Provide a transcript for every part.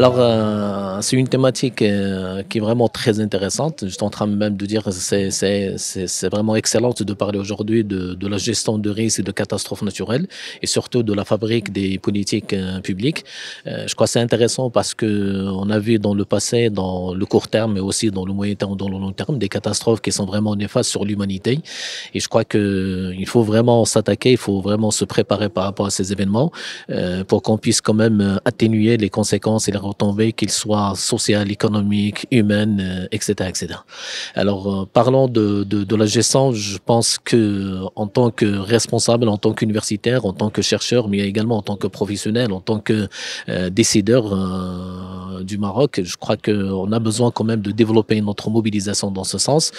Alors, c'est une thématique qui est vraiment très intéressante. Je suis en train même de dire que c'est vraiment excellent de parler aujourd'hui de la gestion de risques et de catastrophes naturelles et surtout de la fabrique des politiques publiques. Je crois que c'est intéressant parce que on a vu dans le passé, dans le court terme, mais aussi dans le moyen terme, dans le long terme, des catastrophes qui sont vraiment néfastes sur l'humanité. Et je crois que il faut vraiment s'attaquer, il faut vraiment se préparer par rapport à ces événements pour qu'on puisse quand même atténuer les conséquences et les retombées, qu'ils soient sociales, économiques, humaines, etc., etc. Alors, parlons de la gestion. Je pense que en tant que responsable, en tant qu'universitaire, en tant que chercheur, mais également en tant que professionnel, en tant que décideur du Maroc, je crois qu'on a besoin quand même de développer notre mobilisation dans ce sens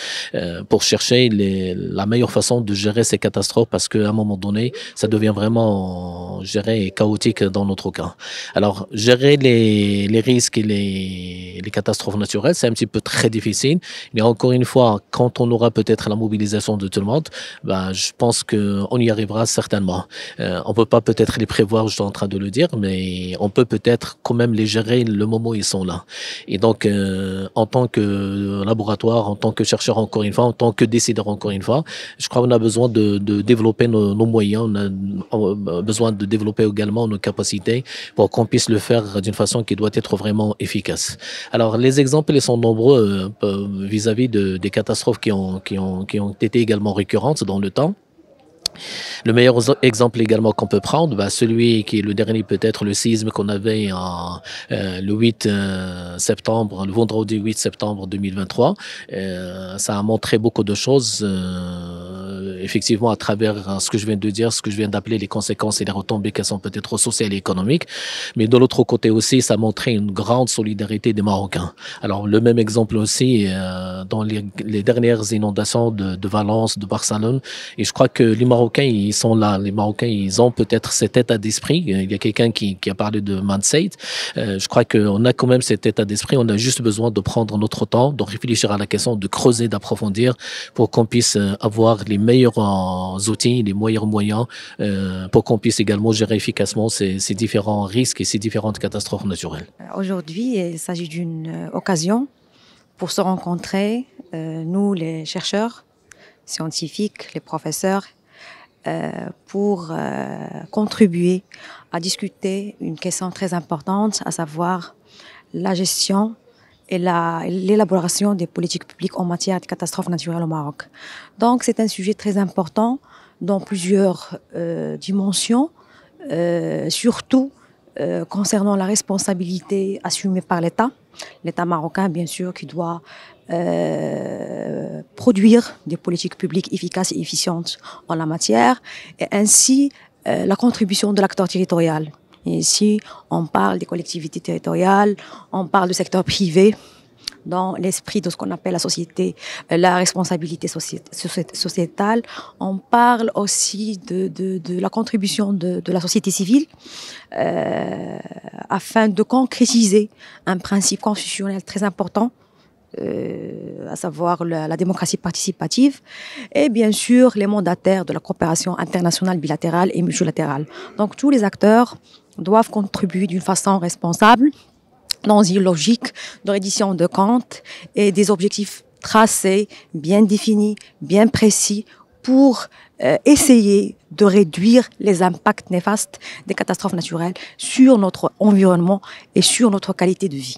pour chercher la meilleure façon de gérer ces catastrophes parce qu'à un moment donné, ça devient vraiment géré et chaotique dans notre cas. Alors, gérer les risques et les catastrophes naturelles, c'est un petit peu très difficile. Mais encore une fois, quand on aura peut-être la mobilisation de tout le monde, ben, je pense qu'on y arrivera certainement. On peut pas peut-être les prévoir, je suis en train de le dire, mais on peut peut-être quand même les gérer le moment où ils sont là. Et donc, en tant que laboratoire, en tant que chercheur encore une fois, en tant que décideur encore une fois, je crois qu'on a besoin de développer nos moyens, on a besoin de développer également nos capacités pour qu'on puisse le faire d'une façon qui doit être vraiment efficace. Alors, les exemples ils sont nombreux vis-à-vis des catastrophes qui ont été également récurrentes dans le temps. Le meilleur exemple également qu'on peut prendre, bah, celui qui est le dernier peut-être, le séisme qu'on avait le 8 septembre, le vendredi 8 septembre 2023. Ça a montré beaucoup de choses, effectivement, à travers ce que je viens de dire, ce que je viens d'appeler les conséquences et les retombées qui sont peut-être sociales et économiques. Mais de l'autre côté aussi, ça a montré une grande solidarité des Marocains. Alors, le même exemple aussi dans les dernières inondations de Valence, de Barcelone. Et je crois que les Marocains, ils sont là. Les Marocains, ils ont peut-être cet état d'esprit. Il y a quelqu'un qui a parlé de mindset. Je crois qu'on a quand même cet état d'esprit. On a juste besoin de prendre notre temps, de réfléchir à la question, de creuser, d'approfondir pour qu'on puisse avoir les meilleurs outils, les meilleurs moyens pour qu'on puisse également gérer efficacement ces différents risques et ces différentes catastrophes naturelles. Aujourd'hui, il s'agit d'une occasion pour se rencontrer, nous les chercheurs, scientifiques, les professeurs, pour contribuer à discuter une question très importante, à savoir la gestion et l'élaboration des politiques publiques en matière de catastrophes naturelles au Maroc. Donc c'est un sujet très important dans plusieurs dimensions, surtout concernant la responsabilité assumée par l'État marocain bien sûr qui doit produire des politiques publiques efficaces et efficientes en la matière, et ainsi la contribution de l'acteur territorial. Et ici, on parle des collectivités territoriales, on parle du secteur privé, dans l'esprit de ce qu'on appelle la responsabilité sociétale. On parle aussi de la contribution de la société civile afin de concrétiser un principe constitutionnel très important, à savoir la démocratie participative, et bien sûr les mandataires de la coopération internationale bilatérale et multilatérale. Donc tous les acteurs doivent contribuer d'une façon responsable dans une logique de reddition de comptes et des objectifs tracés, bien définis, bien précis, pour essayer de réduire les impacts néfastes des catastrophes naturelles sur notre environnement et sur notre qualité de vie.